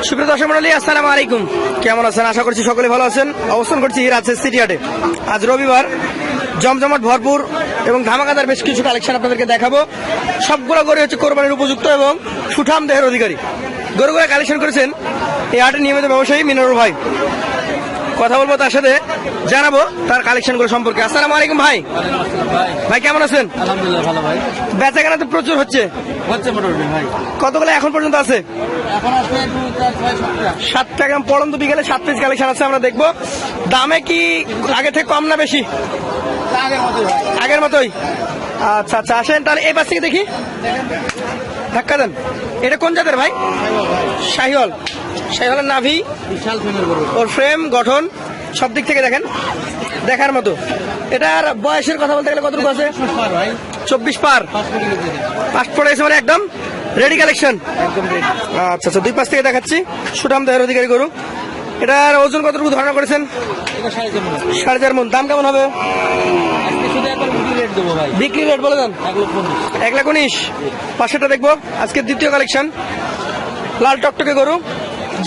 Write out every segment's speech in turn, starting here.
সুপ্রিয় দর্শক মণ্ডলী, আসসালামু আলাইকুম। কেমন আছেন? আশা করছি সকলে ভালো আছেন। অবস্থান করছি রাজশাহী সিটি হাটে। আজ রবিবার, জমজমাট ভরপুর এবং ধামাকাদার বেশ কিছু কালেকশন আপনাদেরকে দেখাবো। সবগুলো গরু হচ্ছে কোরবানির উপযুক্ত এবং সুঠাম দেহের অধিকারী গরুগুলো কালেকশন করেছেন এই হাটের নিয়মিত ব্যবসায়ী মিনারুল ভাই। কথা বলবো তার সাথে, জানাবো তার কালেকশনগুলো সম্পর্কে। আসসালামু আলাইকুম ভাই। ভাই কেমন আছেন? আলহামদুলিল্লাহ ভালো ভাই। বেচা কেনা তো প্রচুর হচ্ছে মোটামুটি ভাই। কতগুলো এখন পর্যন্ত আছে? এখন আছে 2, 4, 6, 7 7টা গ্রাম পড়ন্ত বিকেলে 7 পিস কালেকশন আছে, আমরা দেখবো। দামে কি আগে থেকে কম না বেশি? আগের মতো ভাই। আগের মতোই। আচ্ছা আচ্ছা, আসেন তাহলে এই পাশ থেকে দেখি। ধাক্কা দেন। এটা কোন জাতের ভাই? শাহিওয়াল। শাহিওয়ালের নাভি, বিশাল ফেমের গরু। ওর ফ্রেম গঠন সব দিক থেকে দেখেন দেখার মতো। এটার বয়সের কথা বলতে গেলে কতটুকু আছে? ভাই 24 পার। 5 কোটি কেজি। ফার্স্ট পড়ে গেছে মানে একদম রেডি কালেকশন। একদম রেডি। আচ্ছা আচ্ছা, দুই পাশ থেকে দেখাচ্ছি। সুঠাম দেহের অধিকারী গরু। এটার ওজন কতটুকু ধারণা করেছেন? এটা 4.5 4.5 মণ। দাম কেমন হবে? আজকে শুধু এখন বিক্রি রেট দেবো ভাই। বিক্রি রেট বলে দেন। 1,19,000। 1,19,000। পাশেটা দেখবো আজকে দ্বিতীয় কালেকশন। লাল টকটকে গরু,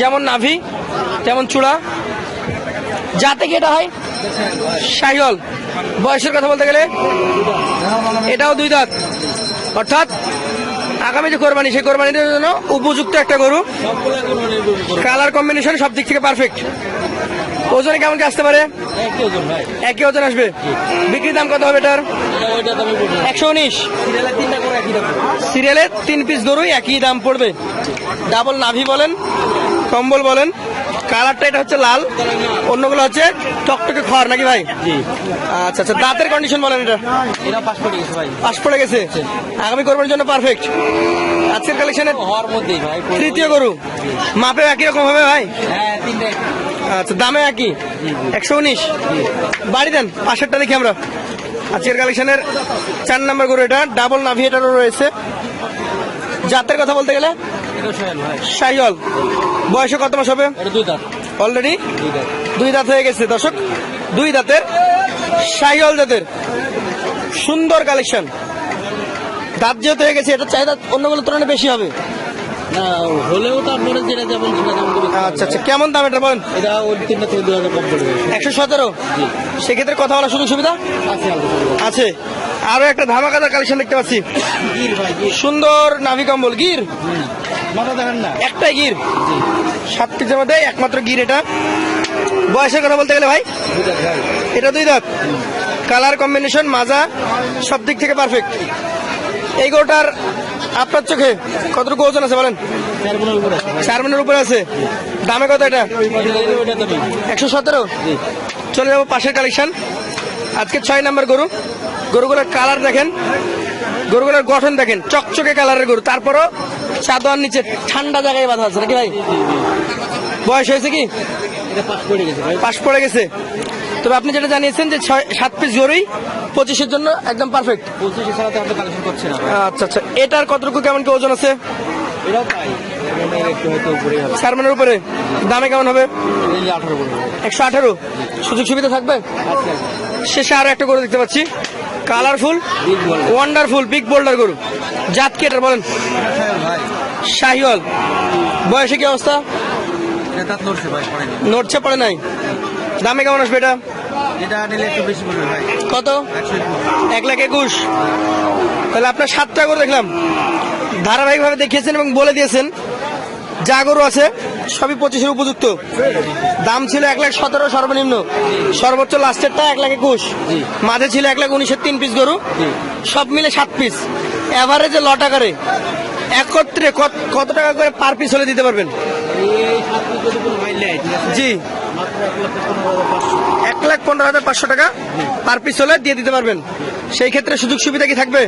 যেমন নাভি তেমন চূড়া। যাতে কি এটা হয়? শাহিওয়াল। বয়সের কথা বলতে গেলে এটাও 2 দাঁত, অর্থাৎ আগামী যে কোরবানি সেই কোরবানির জন্য উপযুক্ত একটা গরু। সবগুলো কোরবানির গরু। কালার কম্বিনেশন সব দিক থেকে পারফেক্ট। ওজনে কেমন কি আসতে পারে? একই ওজন ভাই। একই ওজন আসবে। বিক্রির দাম কত হবে এটার? এটা ওইটা দামে পড়বে। 119। সিরিয়ালে 3টা করে একই দাম। সিরিয়ালে 3 পিস গরুই একই দাম পড়বে। ডাবল নাভি বলেন, কম্বল বলেন। কালারটা এটা হচ্ছে লাল, অন্যগুলো হচ্ছে টকটকে খড়, নাকি ভাই? জি। আচ্ছা আচ্ছা, দাঁতের কন্ডিশন বলেন। এটা এটা 5 কোটি গেছে ভাই। পাশ পড়ে গেছে, আগামী কোরবানির জন্য পারফেক্ট। আজকের কালেকশনের হওয়ার মধ্যেই ভাই। তৃতীয় গরু। মাপে একই রকম হবে ভাই? হ্যাঁ 3টা। আচ্ছা, দামে একই। 119। বাড়ি দেন। পাশেরটা দেখি আমরা। আজকের কালেকশনের 4 নম্বর গরু। এটা ডাবল নাভি এটারও রয়েছে। জাতের কথা বলতে গেলে এটা শাহিওয়াল ভাই। শাহিওয়াল। বয়সে কত মাস হবে? এটা 2 দাঁত। অলরেডি 2 দাঁত। 2 দাঁত হয়ে গেছে দর্শক। 2 দাঁতের শাহিওয়াল জাতের সুন্দর কালেকশন। দাঁত যেহেতু হয়ে গেছে, এটা চাহিদা অন্যগুলোর তুলনায় বেশি হবে। না হলেও তো আপনারা যেটা যেমন সেটা যেমন করে। আচ্ছা আচ্ছা, কেমন দাম এটা বলেন? এটা ওই 3টা থেকে 2,000 কম পড়বে। 117। সেক্ষেত্রে কথা বলার সুযোগ সুবিধা আছে আলহামদুলিল্লাহ। আছে। আরো একটা ধামাকাদার কালেকশন দেখতে পাচ্ছি। গির ভাই গির। সুন্দর নাভি কম্বল গির। মাথা দেখেন না। একটাই গির। জি। 7 পিসের মধ্যে একমাত্র গির এটা। বয়সের কথা বলতে গেলে ভাই 2 দাঁত ভাই। এটা 2 দাঁত। কালার কম্বিনেশন মাজা সব দিক থেকে পারফেক্ট। এই গরুটার আপনার চোখে কতটুকু ওজন আছে বলেন? 4 মনের উপরে আছে ভাই। 4 মণের উপরে আছে। দামে কত এটা? ওইটা দামি। 117। জি। চলে যাবো পাশের কালেকশন। আজকে 6 নম্বর গরু। গরুগুলোর কালার দেখেন, গরুগুলোর গঠন দেখেন, চকচকে কালারের গরু। তারপরও চাদর নিচে ঠান্ডা জায়গায় বাঁধা আছে, নাকি ভাই? বয়স হয়েছে কি? এটা 5 কোটি গেছে ভাই। পাশ পড়ে গেছে। তবে আপনি যেটা জানিয়েছেন যে 7 পিস গরুই 25-এর জন্য একদম পারফেক্ট। 25 ছাড়া তো আমরা কালেকশন করছি না। আচ্ছা আচ্ছা, এটার কতটুকু কেমন কি ওজন আছে? এটাও পাই। এটা একটু হয়তো উপরে হবে। 4 মণের উপরে। দামে কেমন হবে? এই 18 পড়বে। 118। সুযোগ সুবিধা থাকবে? আচ্ছা। শেষে আরো একটা গরু দেখতে পাচ্ছি, কালারফুল বিগ বল। ওয়ান্ডারফুল বিগ বোল্ডার গরু। জাত কি এটার বলেন? ভাই। শাহিওয়াল। বয়সে কি অবস্থা? এটা দাঁত নড়ছে ভাই পড়ে। নড়ছে পড়ে নাই। দামে কেমন আসবে এটা? এটা নিলে একটু বেশি পড়বে ভাই। কত? 121। 1,21,000। তাহলে আপনার 7টা গরু দেখলাম, ধারাবাহিকভাবে দেখিয়েছেন এবং বলে দিয়েছেন যা গরু আছে সবই 25-এর উপযুক্ত। দাম ছিল 1,17,000 সর্বনিম্ন, সর্বোচ্চ লাস্টেরটা 1,21,000। জি। মাঝে ছিল 1,19,000 3 পিস গরু, জি। সব মিলে 7 পিস। এভারেজে লট আকারে একত্রে কত টাকা করে পার পিস হলে দিতে পারবেন? এই 7 পিস যদি কোনো ভাই নেয় ঠিক আছে। জি, মাত্র 1,15,500। 1,15,500 টাকা পার পিস হলে দিয়ে দিতে পারবেন। সেই ক্ষেত্রে সুযোগ সুবিধা কি থাকবে?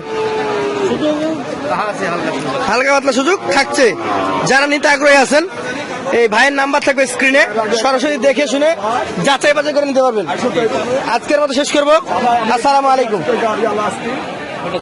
শুধু আছে হালকা সুন্দর। হালকা পাতলা সুযোগ থাকছে। যারা নিতে আগ্রহী আছেন, এই ভাইয়ের নাম্বার থাকবে স্ক্রিনে, সরাসরি দেখে শুনে যাচাই বাছাই করে নিতে পারবেন। আজকের মতো শেষ করবো। আসসালামু আলাইকুম।